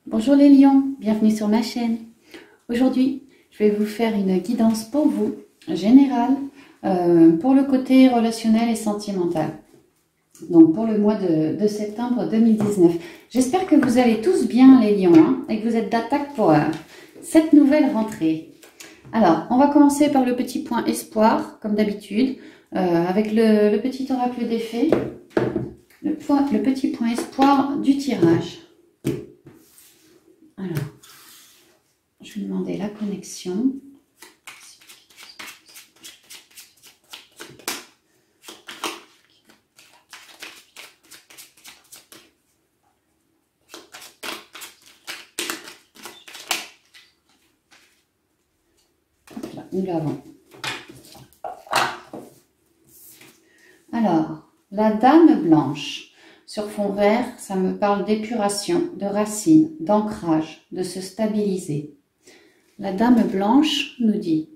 Bonjour les lions, bienvenue sur ma chaîne. Aujourd'hui, je vais vous faire une guidance pour vous, générale, pour le côté relationnel et sentimental. Donc pour le mois de septembre 2019. J'espère que vous allez tous bien les lions et que vous êtes d'attaque pour cette nouvelle rentrée. Alors, on va commencer par le petit point espoir, comme d'habitude, avec le petit oracle des fées, le petit point espoir du tirage. Alors, je vais demander la connexion. Là, nous l'avons. Alors, la dame blanche. Sur fond vert, ça me parle d'épuration, de racines, d'ancrage, de se stabiliser. La dame blanche nous dit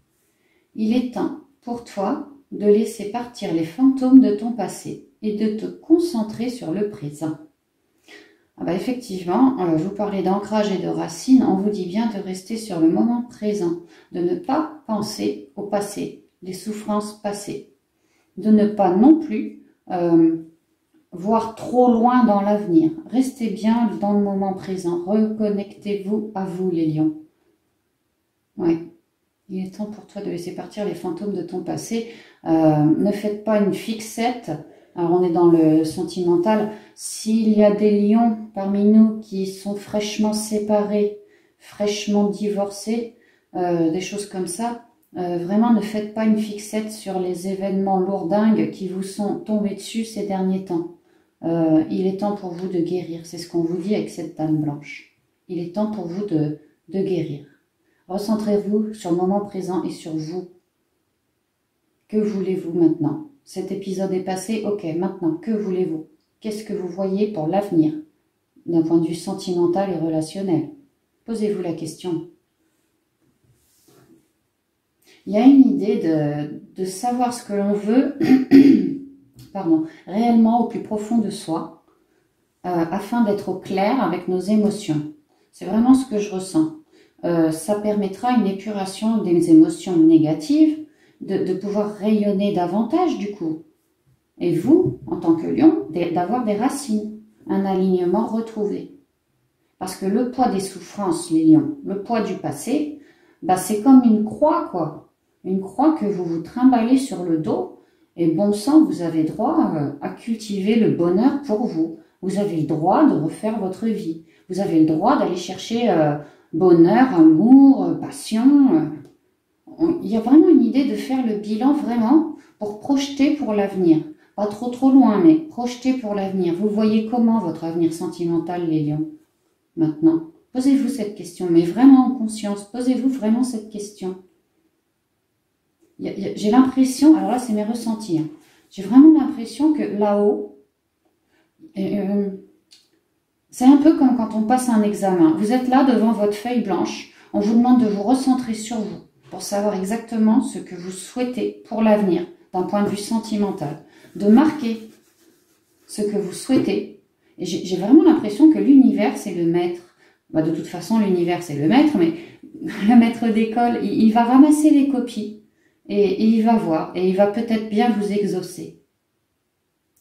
« Il est temps pour toi de laisser partir les fantômes de ton passé et de te concentrer sur le présent. » Ah bah effectivement, je vous parlais d'ancrage et de racines, on vous dit bien de rester sur le moment présent, de ne pas penser au passé, les souffrances passées, de ne pas non plus voir trop loin dans l'avenir. Restez bien dans le moment présent. Reconnectez-vous à vous, les lions. Ouais. Il est temps pour toi de laisser partir les fantômes de ton passé. Ne faites pas une fixette. Alors, on est dans le sentimental. S'il y a des lions parmi nous qui sont fraîchement séparés, fraîchement divorcés, des choses comme ça, vraiment ne faites pas une fixette sur les événements lourdingues qui vous sont tombés dessus ces derniers temps. Il est temps pour vous de guérir. C'est ce qu'on vous dit avec cette dame blanche. Il est temps pour vous de guérir. Recentrez-vous sur le moment présent et sur vous. Que voulez-vous maintenant? Cet épisode est passé, ok, maintenant, que voulez-vous? Qu'est-ce que vous voyez pour l'avenir? D'un point de vue sentimental et relationnel. Posez-vous la question. Il y a une idée de savoir ce que l'on veut réellement au plus profond de soi, afin d'être au clair avec nos émotions. C'est vraiment ce que je ressens. Ça permettra une épuration des émotions négatives, de pouvoir rayonner davantage du coup. Et vous, en tant que lion, d'avoir des racines, un alignement retrouvé. Parce que le poids des souffrances, les lions, le poids du passé, bah c'est comme une croix, quoi. Une croix que vous vous trimballez sur le dos. Et bon sang, vous avez droit à cultiver le bonheur pour vous. Vous avez le droit de refaire votre vie. Vous avez le droit d'aller chercher bonheur, amour, passion. Il y a vraiment une idée de faire le bilan vraiment pour projeter pour l'avenir. Pas trop loin, mais projeter pour l'avenir. Vous voyez comment votre avenir sentimental, les lions? Maintenant, posez-vous cette question, mais vraiment en conscience. Posez-vous vraiment cette question. J'ai l'impression, alors là c'est mes ressentis, hein, j'ai vraiment l'impression que là-haut, c'est un peu comme quand on passe un examen. Vous êtes là devant votre feuille blanche, on vous demande de vous recentrer sur vous pour savoir exactement ce que vous souhaitez pour l'avenir d'un point de vue sentimental, de marquer ce que vous souhaitez. Et j'ai vraiment l'impression que l'univers c'est le maître. Bah, de toute façon l'univers c'est le maître, mais le maître d'école, il va ramasser les copies. Et il va voir, et il va peut-être bien vous exaucer.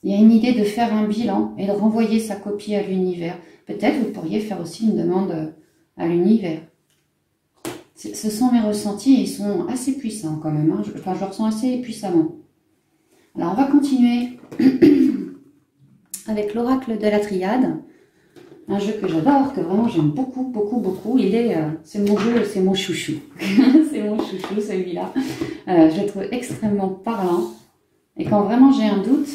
Il y a une idée de faire un bilan et de renvoyer sa copie à l'univers. Peut-être vous pourriez faire aussi une demande à l'univers. Ce sont mes ressentis et ils sont assez puissants quand même. Hein. Je le ressens assez puissamment. Alors on va continuer avec l'oracle de la triade. Un jeu que j'adore, que vraiment j'aime beaucoup. C'est mon jeu, c'est mon chouchou. C'est mon chouchou celui-là. Je le trouve extrêmement parlant. Et quand vraiment j'ai un doute,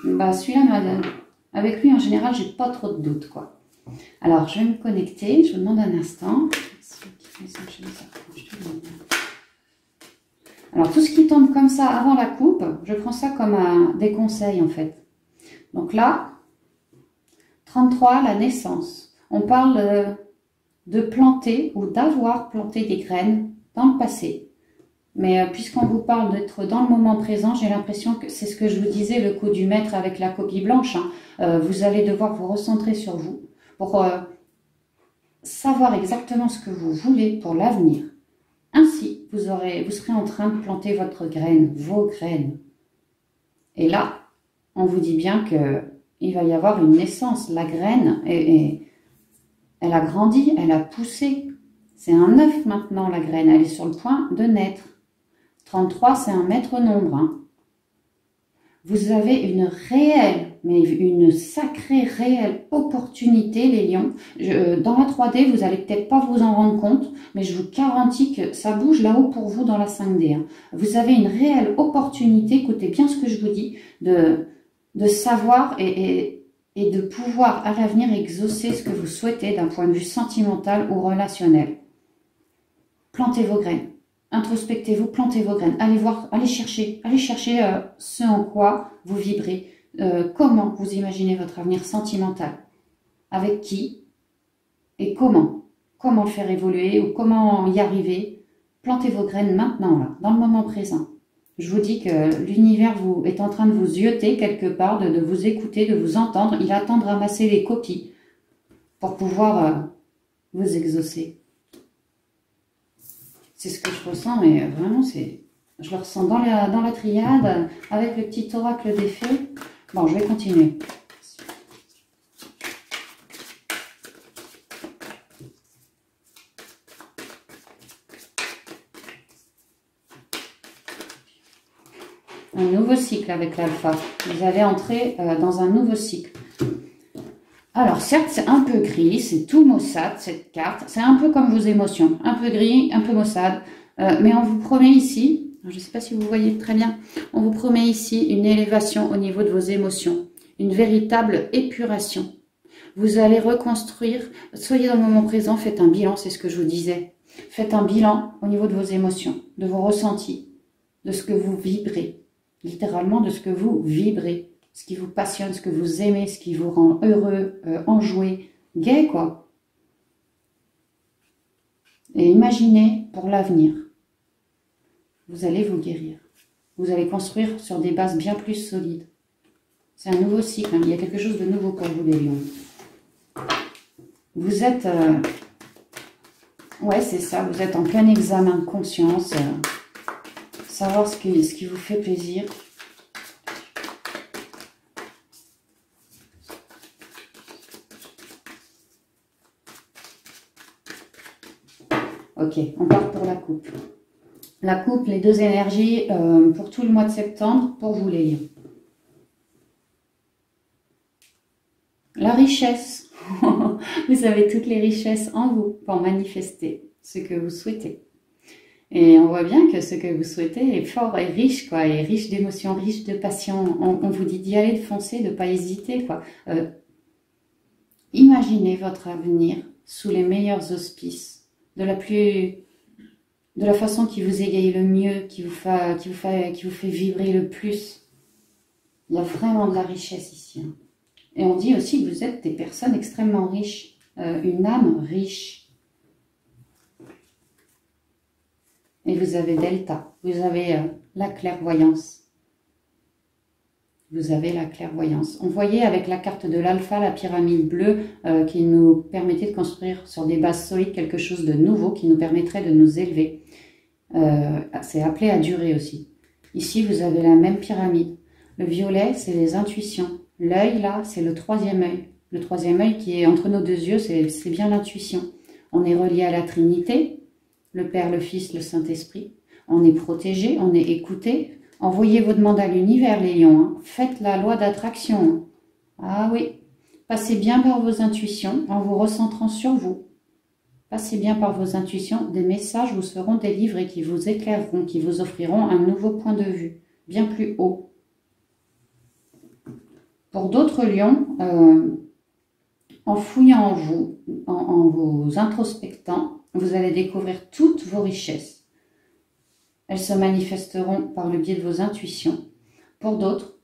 celui-là, avec lui en général, j'ai pas trop de doute, quoi. Alors je vais me connecter, je vous demande un instant. Alors tout ce qui tombe comme ça avant la coupe, je prends ça comme des conseils en fait. Donc là, 33, la naissance. On parle de planter ou d'avoir planté des graines dans le passé. Mais puisqu'on vous parle d'être dans le moment présent, j'ai l'impression que c'est ce que je vous disais, le coup du maître avec la copie blanche. Hein. Vous allez devoir vous recentrer sur vous pour savoir exactement ce que vous voulez pour l'avenir. Ainsi, vous serez en train de planter votre graine, vos graines. Et là, on vous dit bien qu'il va y avoir une naissance. La graine, elle a grandi, elle a poussé. C'est un œuf maintenant, la graine. Elle est sur le point de naître. 33, c'est un maître nombre. Hein. Vous avez une réelle, mais une sacrée réelle opportunité, les lions. Dans la 3D, vous n'allez peut-être pas vous en rendre compte, mais je vous garantis que ça bouge là-haut pour vous dans la 5D. Hein. Vous avez une réelle opportunité, écoutez bien ce que je vous dis, de savoir et de pouvoir à l'avenir exaucer ce que vous souhaitez d'un point de vue sentimental ou relationnel. Plantez vos graines. Introspectez-vous, plantez vos graines, allez voir, allez chercher ce en quoi vous vibrez, comment vous imaginez votre avenir sentimental, avec qui et comment le faire évoluer ou comment y arriver. Plantez vos graines maintenant, là, dans le moment présent. Je vous dis que l'univers est en train de vous zioter quelque part, de vous écouter, de vous entendre. Il attend de ramasser les copies pour pouvoir vous exaucer. C'est ce que je ressens, et vraiment, je le ressens dans la triade, avec le petit oracle des fées. Bon, je vais continuer. Un nouveau cycle avec l'alpha. Vous allez entrer dans un nouveau cycle. Alors, certes, c'est un peu gris, c'est tout maussade, cette carte. C'est un peu comme vos émotions. Un peu gris, un peu maussade. Mais on vous promet ici, je ne sais pas si vous voyez très bien, on vous promet ici une élévation au niveau de vos émotions. Une véritable épuration. Vous allez reconstruire, soyez dans le moment présent, faites un bilan, c'est ce que je vous disais. Faites un bilan au niveau de vos émotions, de vos ressentis, de ce que vous vibrez. Littéralement, de ce que vous vibrez. Ce qui vous passionne, ce que vous aimez, ce qui vous rend heureux, enjoué, gai, quoi. Et imaginez pour l'avenir. Vous allez vous guérir. Vous allez construire sur des bases bien plus solides. C'est un nouveau cycle, hein. Il y a quelque chose de nouveau pour vous, les lions. Vous êtes... ouais, c'est ça, vous êtes en plein examen de conscience. Savoir ce qui vous fait plaisir. Ok, on part pour la coupe. La coupe, les deux énergies pour tout le mois de septembre, pour vous les lions. La richesse. Vous avez toutes les richesses en vous pour manifester ce que vous souhaitez. Et on voit bien que ce que vous souhaitez est fort et riche, quoi, et riche d'émotions, riche de passion. On vous dit d'y aller, de foncer, de ne pas hésiter, quoi. Imaginez votre avenir sous les meilleurs auspices. De la façon qui vous égaye le mieux, qui vous fait vibrer le plus. Il y a vraiment de la richesse ici. Hein. Et on dit aussi que vous êtes des personnes extrêmement riches, une âme riche. Et vous avez Delta, vous avez la clairvoyance. Vous avez la clairvoyance. On voyait avec la carte de l'alpha, la pyramide bleue, qui nous permettait de construire sur des bases solides quelque chose de nouveau, qui nous permettrait de nous élever. C'est appelé à durer aussi. Ici, vous avez la même pyramide. Le violet, c'est les intuitions. L'œil, là, c'est le troisième œil. Le troisième œil qui est entre nos deux yeux, c'est bien l'intuition. On est relié à la Trinité, le Père, le Fils, le Saint-Esprit. On est protégé, on est écouté. Envoyez vos demandes à l'univers, les lions. Hein. Faites la loi d'attraction. Hein. Ah oui. Passez bien par vos intuitions en vous recentrant sur vous. Passez bien par vos intuitions. Des messages vous seront délivrés qui vous éclaireront, qui vous offriront un nouveau point de vue, bien plus haut. Pour d'autres lions, en fouillant en vous, en vous introspectant, vous allez découvrir toutes vos richesses. Elles se manifesteront par le biais de vos intuitions. Pour d'autres,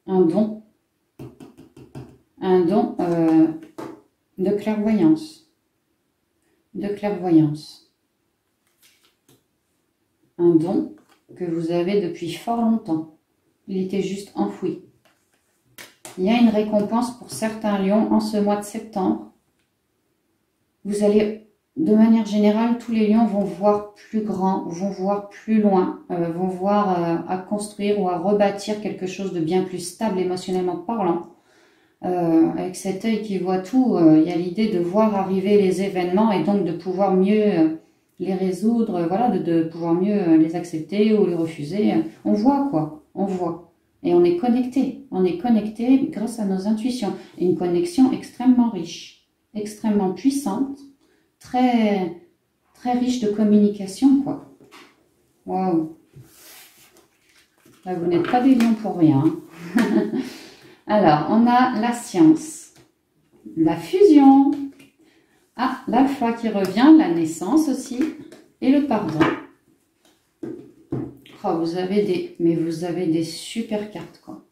un don de clairvoyance. Un don que vous avez depuis fort longtemps. Il était juste enfoui. Il y a une récompense pour certains lions en ce mois de septembre. vous allez, de manière générale, tous les lions vont voir plus grand, vont voir plus loin, vont voir à construire ou à rebâtir quelque chose de bien plus stable émotionnellement parlant. Avec cet œil qui voit tout, il y a l'idée de voir arriver les événements et donc de pouvoir mieux les résoudre, voilà, de pouvoir mieux les accepter ou les refuser. On voit quoi, on voit. Et on est connecté grâce à nos intuitions. Une connexion extrêmement riche, extrêmement puissante, très riche de communication, quoi. Waouh! Là, vous n'êtes pas des lions pour rien. Alors, on a la science, la fusion, l'alpha qui revient, la naissance aussi, et le pardon. Oh, vous avez des super cartes, quoi.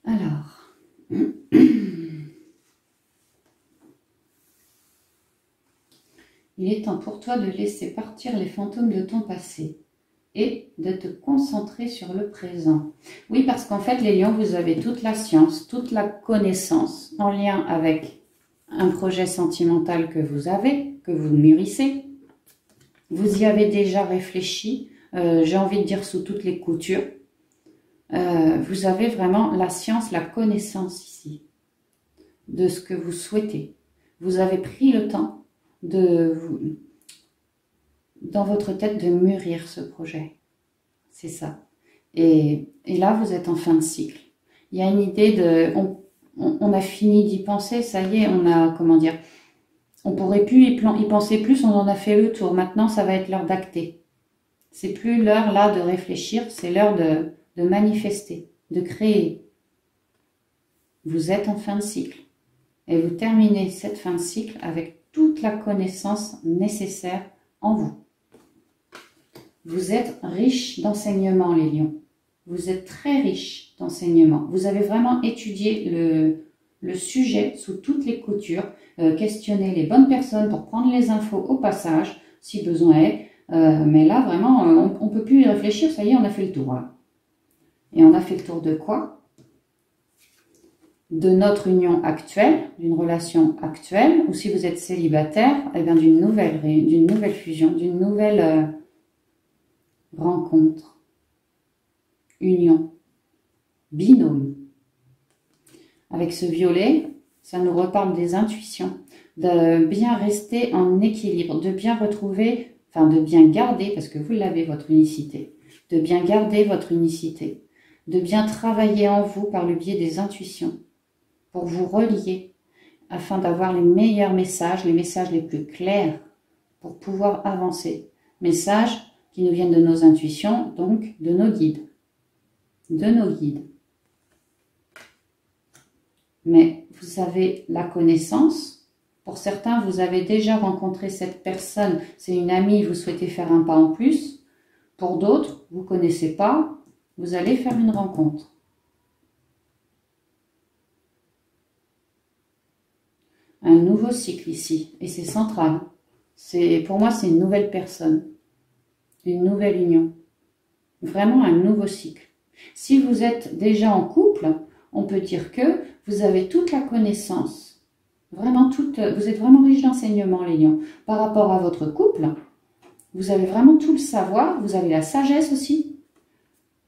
Alors, il est temps pour toi de laisser partir les fantômes de ton passé et de te concentrer sur le présent. Oui, parce qu'en fait, les lions, vous avez toute la science, toute la connaissance en lien avec un projet sentimental que vous avez, que vous mûrissez. Vous y avez déjà réfléchi, j'ai envie de dire sous toutes les coutures. Vous avez vraiment la science, la connaissance ici de ce que vous souhaitez. Vous avez pris le temps dans votre tête de mûrir ce projet. C'est ça. Et là, vous êtes en fin de cycle. Il y a une idée de... On a fini d'y penser, ça y est, on a... Comment dire? On pourrait plus y penser plus, on en a fait le tour. Maintenant, ça va être l'heure d'acter. C'est plus l'heure là de réfléchir, c'est l'heure de manifester, de créer. Vous êtes en fin de cycle. Et vous terminez cette fin de cycle avec toute la connaissance nécessaire en vous. Vous êtes riche d'enseignements, les lions. Vous êtes très riche d'enseignements. Vous avez vraiment étudié le sujet sous toutes les coutures, questionné les bonnes personnes pour prendre les infos au passage, si besoin est. Mais là, vraiment, on ne peut plus y réfléchir. Ça y est, on a fait le tour. Hein. Et on a fait le tour de quoi? De notre union actuelle, d'une relation actuelle, ou si vous êtes célibataire, eh bien d'une nouvelle fusion, d'une nouvelle rencontre, union, binôme. Avec ce violet, ça nous reparle des intuitions, de bien rester en équilibre, de bien retrouver, enfin de bien garder, parce que vous l'avez votre unicité, de bien garder votre unicité, de bien travailler en vous par le biais des intuitions, pour vous relier, afin d'avoir les meilleurs messages, les messages les plus clairs, pour pouvoir avancer. Messages qui nous viennent de nos intuitions, donc de nos guides. De nos guides. Mais vous avez la connaissance. Pour certains, vous avez déjà rencontré cette personne. C'est une amie, vous souhaitez faire un pas en plus. Pour d'autres, vous ne connaissez pas. Vous allez faire une rencontre. Un nouveau cycle ici. Et c'est central. Pour moi, c'est une nouvelle personne. Une nouvelle union. Vraiment un nouveau cycle. Si vous êtes déjà en couple, on peut dire que vous avez toute la connaissance. Vraiment vous êtes vraiment riche d'enseignements, les lions. Par rapport à votre couple, vous avez vraiment tout le savoir. Vous avez la sagesse aussi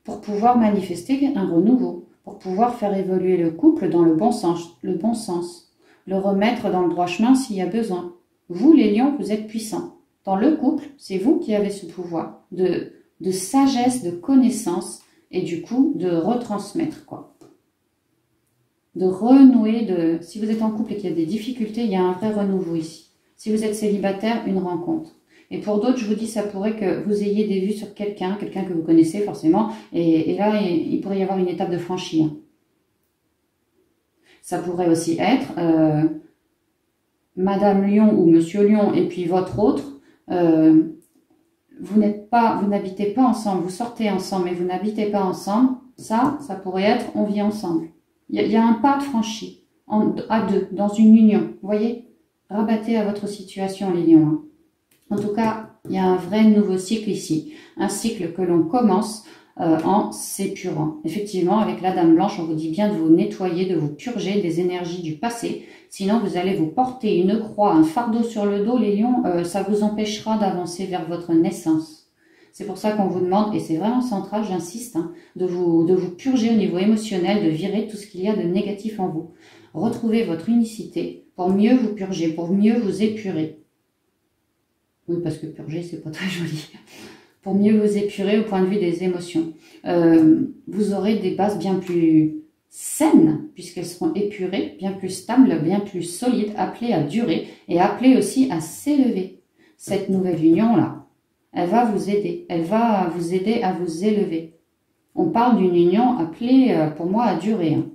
pour pouvoir manifester un renouveau. Pour pouvoir faire évoluer le couple dans le bon sens. Le remettre dans le droit chemin s'il y a besoin. Vous, les lions, vous êtes puissants. Dans le couple, c'est vous qui avez ce pouvoir de sagesse, de connaissance et du coup de retransmettre quoi. De renouer, si vous êtes en couple et qu'il y a des difficultés, il y a un vrai renouveau ici. Si vous êtes célibataire, une rencontre. Et pour d'autres, je vous dis, ça pourrait que vous ayez des vues sur quelqu'un que vous connaissez forcément, et là, il pourrait y avoir une étape de franchir. Ça pourrait aussi être Madame Lion ou Monsieur Lion et puis votre autre. Vous n'habitez pas ensemble, vous sortez ensemble, mais vous n'habitez pas ensemble. Ça pourrait être on vit ensemble. Il y a un pas de franchi à deux, dans une union. Vous voyez? Rabattez à votre situation, les lions. Hein. En tout cas, il y a un vrai nouveau cycle ici. Un cycle que l'on commence en s'épurant. Effectivement, avec la Dame Blanche, on vous dit bien de vous nettoyer, de vous purger des énergies du passé. Sinon, vous allez vous porter une croix, un fardeau sur le dos, les lions, ça vous empêchera d'avancer vers votre naissance. C'est pour ça qu'on vous demande, et c'est vraiment central, j'insiste, hein, de vous purger au niveau émotionnel, de virer tout ce qu'il y a de négatif en vous. Retrouvez votre unicité pour mieux vous purger, pour mieux vous épurer. Oui, parce que purger, c'est pas très joli. Pour mieux vous épurer au point de vue des émotions. Vous aurez des bases bien plus saines, puisqu'elles seront épurées, bien plus stables, bien plus solides, appelées à durer et appelées aussi à s'élever. Cette nouvelle union-là, elle va vous aider. Elle va vous aider à vous élever. On parle d'une union appelée, pour moi, à durer. Hein.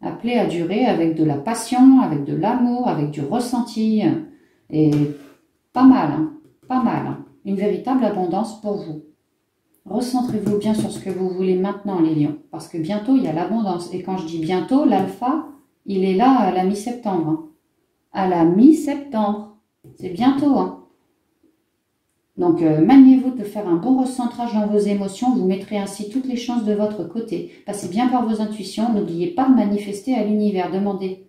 Appelée à durer avec de la passion, avec de l'amour, avec du ressenti. Et pas mal, hein, pas mal. Hein. Une véritable abondance pour vous. Recentrez-vous bien sur ce que vous voulez maintenant, les lions. Parce que bientôt, il y a l'abondance. Et quand je dis bientôt, l'alpha, il est là à la mi-septembre. Hein. À la mi-septembre. C'est bientôt, hein. Donc, maniez-vous de faire un bon recentrage dans vos émotions. Vous mettrez ainsi toutes les chances de votre côté. Passez bien par vos intuitions. N'oubliez pas de manifester à l'univers. Demandez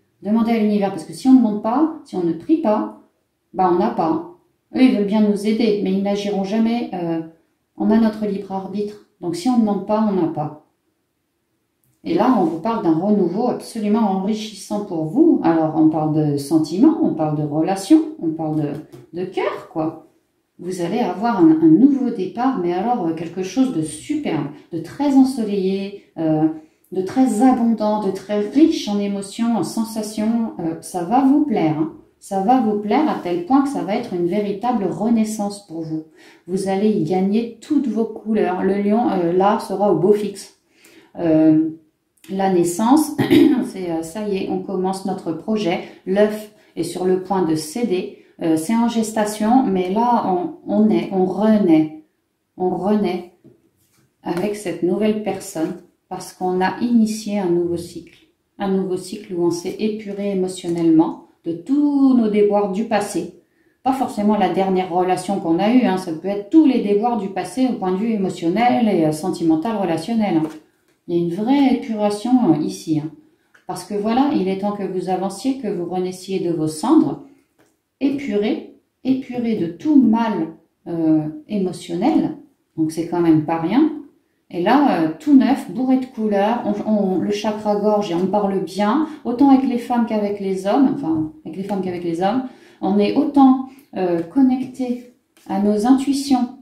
à l'univers. Parce que si on ne demande pas, si on ne prie pas, bah on n'a pas. Eux, ils veulent bien nous aider, mais ils n'agiront jamais. On a notre libre arbitre. Donc, si on ne demande pas, on n'a pas. Et là, on vous parle d'un renouveau absolument enrichissant pour vous. Alors, on parle de sentiments, on parle de relations, on parle de cœur, quoi. Vous allez avoir un nouveau départ, mais alors quelque chose de superbe, de très ensoleillé, de très abondant, de très riche en émotions, en sensations. Ça va vous plaire, hein. Ça va vous plaire à tel point que ça va être une véritable renaissance pour vous. Vous allez y gagner toutes vos couleurs. Le lion, là, sera au beau fixe. La naissance, c'est ça y est, on commence notre projet. L'œuf est sur le point de céder. C'est en gestation, mais là, on renaît avec cette nouvelle personne parce qu'on a initié un nouveau cycle où on s'est épuré émotionnellement de tous nos déboires du passé. Pas forcément la dernière relation qu'on a eue, hein, ça peut être tous les déboires du passé au point de vue émotionnel et sentimental, relationnel. Hein. Il y a une vraie épuration ici. Hein. Parce que voilà, il est temps que vous avanciez, que vous renaissiez de vos cendres, épuré de tout mal émotionnel, donc c'est quand même pas rien. Et là, tout neuf, bourré de couleurs, le chakra gorge, et on parle bien, autant avec les femmes qu'avec les hommes, enfin, avec les femmes qu'avec les hommes, on est autant connecté à nos intuitions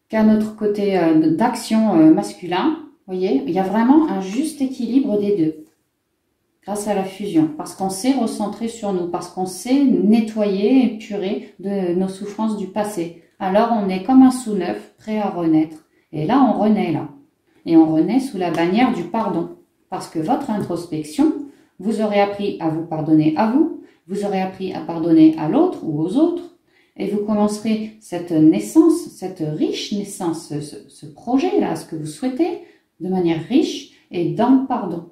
qu'à notre côté d'action masculin. Vous voyez, il y a vraiment un juste équilibre des deux. Grâce à la fusion, parce qu'on s'est recentré sur nous, parce qu'on s'est nettoyé, épuré de nos souffrances du passé. Alors on est comme un sous neuf, prêt à renaître. Et là, on renaît là. Et on renaît sous la bannière du pardon. Parce que votre introspection, vous aurez appris à vous pardonner à vous, vous aurez appris à pardonner à l'autre ou aux autres, et vous commencerez cette naissance, cette riche naissance, ce projet-là, ce que vous souhaitez, de manière riche et dans le pardon.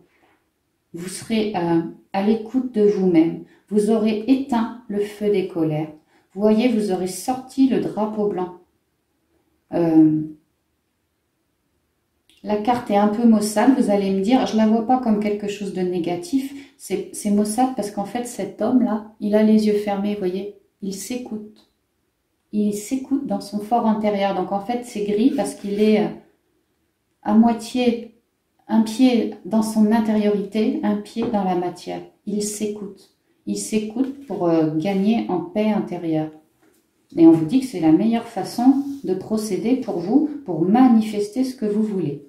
Vous serez à l'écoute de vous-même. Vous aurez éteint le feu des colères. Vous voyez, vous aurez sorti le drapeau blanc. La carte est un peu maussade, vous allez me dire, je ne la vois pas comme quelque chose de négatif. C'est maussade parce qu'en fait, cet homme-là, il a les yeux fermés, vous voyez. Il s'écoute. Il s'écoute dans son fort intérieur. Donc en fait, c'est gris parce qu'il est à moitié... Un pied dans son intériorité, un pied dans la matière. Il s'écoute. Il s'écoute pour gagner en paix intérieure. Et on vous dit que c'est la meilleure façon de procéder pour vous, pour manifester ce que vous voulez.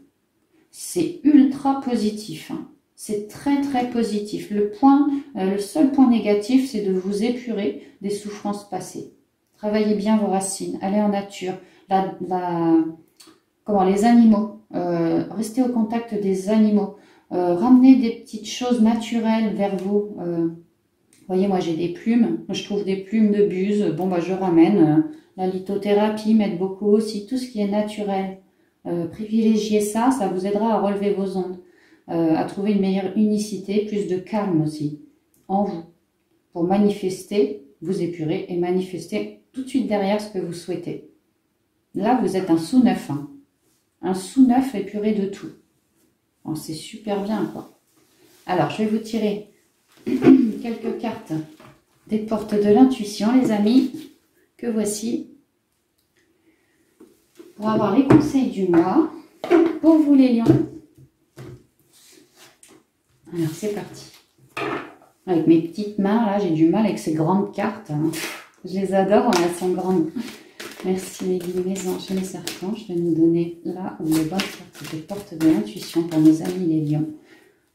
C'est ultra positif. Hein. C'est très très positif. Le seul point négatif, c'est de vous épurer des souffrances passées. Travaillez bien vos racines. Allez en nature. Les animaux. Restez au contact des animaux, ramenez des petites choses naturelles vers vous. Voyez, moi j'ai des plumes, je trouve des plumes de buse, bon bah je ramène. La lithothérapie m'aide beaucoup aussi, tout ce qui est naturel. Privilégiez ça, ça vous aidera à relever vos ondes, à trouver une meilleure unicité, plus de calme aussi en vous, pour manifester, vous épurer et manifester tout de suite derrière ce que vous souhaitez. Là, vous êtes un sous-neuf. Hein. Un sous-neuf épuré de tout. Oh, c'est super bien, quoi. Alors, je vais vous tirer quelques cartes des portes de l'intuition, les amis, que voici. Pour avoir les conseils du mois. Pour vous, les lions. Alors, c'est parti. Avec mes petites mains, là, j'ai du mal avec ces grandes cartes. Hein. Je les adore, elles sont grandes. Merci mes guides, mes anges et mes serpents. Je vais nous donner là où les bonnes cartes des portes de l'intuition pour nos amis les lions.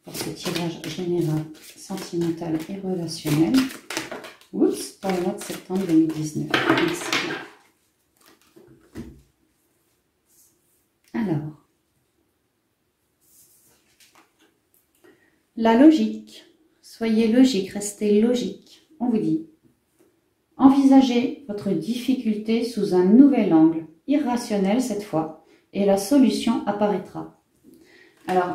Pour ce tirage général, sentimental et relationnel. Oups, pour le mois de septembre 2019. Merci. Alors. La logique. Soyez logique, restez logique. On vous dit. Envisagez votre difficulté sous un nouvel angle, irrationnel cette fois, et la solution apparaîtra. Alors,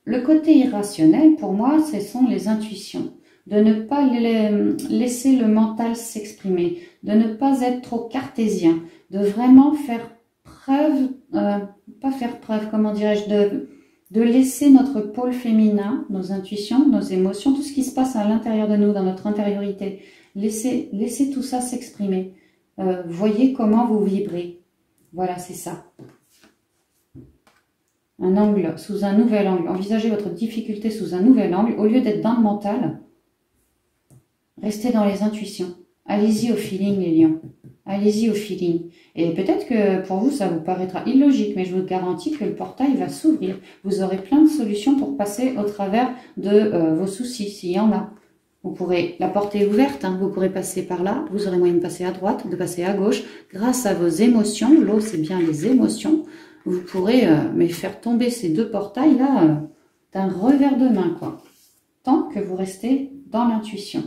le côté irrationnel, pour moi, ce sont les intuitions. De ne pas laisser le mental s'exprimer, de ne pas être trop cartésien, de vraiment faire preuve, pas faire preuve, comment dirais-je, de laisser notre pôle féminin, nos intuitions, nos émotions, tout ce qui se passe à l'intérieur de nous, dans notre intériorité, laissez tout ça s'exprimer. Voyez comment vous vibrez. Voilà, c'est ça. Un angle, sous un nouvel angle. Envisagez votre difficulté sous un nouvel angle. Au lieu d'être dans le mental, restez dans les intuitions. Allez-y au feeling, les lions. Allez-y au feeling. Et peut-être que pour vous, ça vous paraîtra illogique, mais je vous garantis que le portail va s'ouvrir. Vous aurez plein de solutions pour passer au travers de vos soucis, s'il y en a. Vous pourrez, la porte est ouverte, hein, vous pourrez passer par là, vous aurez moyen de passer à droite, de passer à gauche, grâce à vos émotions. L'eau, c'est bien les émotions. Vous pourrez mais faire tomber ces deux portails-là d'un revers de main, quoi. Tant que vous restez dans l'intuition.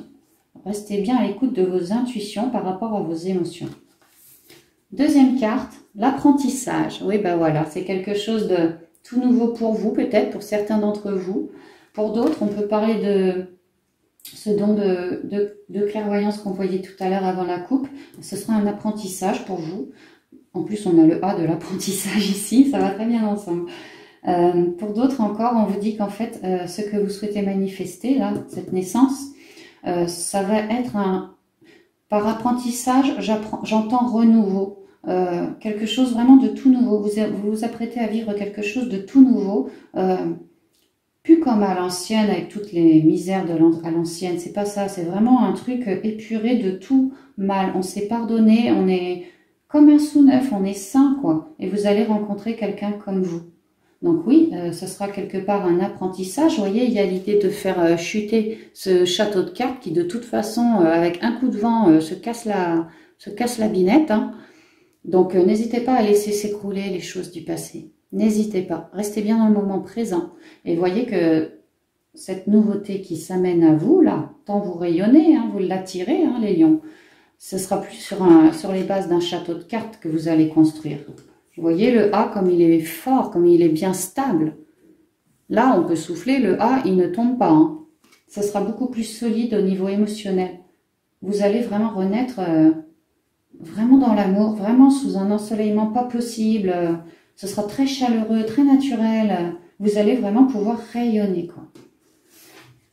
Restez bien à l'écoute de vos intuitions par rapport à vos émotions. Deuxième carte, l'apprentissage. Oui, ben voilà, c'est quelque chose de tout nouveau pour vous, peut-être, pour certains d'entre vous. Pour d'autres, on peut parler de ce don de clairvoyance qu'on voyait tout à l'heure avant la coupe. Ce sera un apprentissage pour vous. En plus, on a le A de l'apprentissage ici, ça va très bien ensemble. Pour d'autres encore, on vous dit qu'en fait, ce que vous souhaitez manifester, là, cette naissance, ça va être par apprentissage, j'entends renouveau, quelque chose vraiment de tout nouveau. Vous vous apprêtez à vivre quelque chose de tout nouveau, plus comme à l'ancienne, avec toutes les misères à l'ancienne. C'est pas ça, c'est vraiment un truc épuré de tout mal. On s'est pardonné, on est comme un sous-neuf, on est sain, quoi. Et vous allez rencontrer quelqu'un comme vous. Donc oui, ce sera quelque part un apprentissage. Vous voyez, il y a l'idée de faire chuter ce château de cartes qui, de toute façon, avec un coup de vent, se casse la binette. Hein. Donc n'hésitez pas à laisser s'écrouler les choses du passé. N'hésitez pas. Restez bien dans le moment présent. Et voyez que cette nouveauté qui s'amène à vous, là, tant vous rayonnez, hein, vous l'attirez, hein, les lions, ce sera plus sur les bases d'un château de cartes que vous allez construire. Vous voyez le A comme il est fort, comme il est bien stable. Là, on peut souffler, le A, il ne tombe pas. Hein. Ça sera beaucoup plus solide au niveau émotionnel. Vous allez vraiment renaître vraiment dans l'amour, vraiment sous un ensoleillement pas possible. Ce sera très chaleureux, très naturel. Vous allez vraiment pouvoir rayonner, quoi.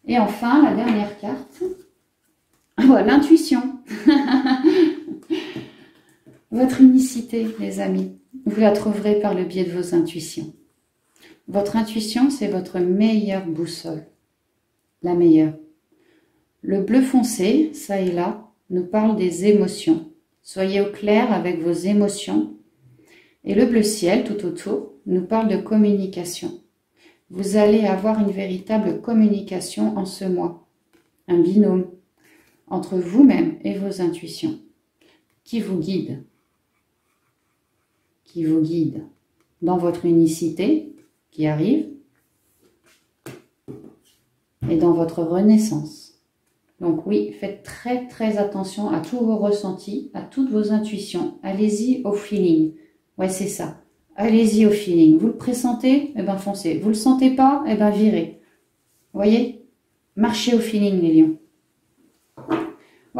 Et enfin, la dernière carte. Voilà, l'intuition. Votre unicité, les amis. Vous la trouverez par le biais de vos intuitions. Votre intuition, c'est votre meilleure boussole. La meilleure. Le bleu foncé, ça et là, nous parle des émotions. Soyez au clair avec vos émotions. Et le bleu ciel, tout autour, nous parle de communication. Vous allez avoir une véritable communication en ce mois. Un binôme entre vous-même et vos intuitions qui vous guide. Qui vous guide dans votre unicité qui arrive et dans votre renaissance. Donc oui, faites très très attention à tous vos ressentis, à toutes vos intuitions. Allez-y au feeling. Ouais, c'est ça. Allez-y au feeling. Vous le pressentez? Eh bien, foncez. Vous le sentez pas? Eh bien, virez. Vous voyez? Marchez au feeling, les lions.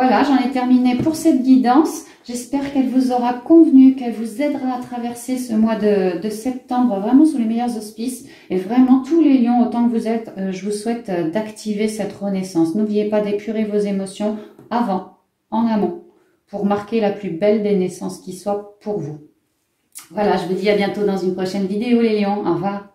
Voilà, j'en ai terminé pour cette guidance. J'espère qu'elle vous aura convenu, qu'elle vous aidera à traverser ce mois de septembre vraiment sous les meilleurs auspices. Et vraiment, tous les lions, autant que vous êtes, je vous souhaite d'activer cette renaissance. N'oubliez pas d'épurer vos émotions avant, en amont, pour marquer la plus belle des naissances qui soit pour vous. Voilà, je vous dis à bientôt dans une prochaine vidéo les lions. Au revoir.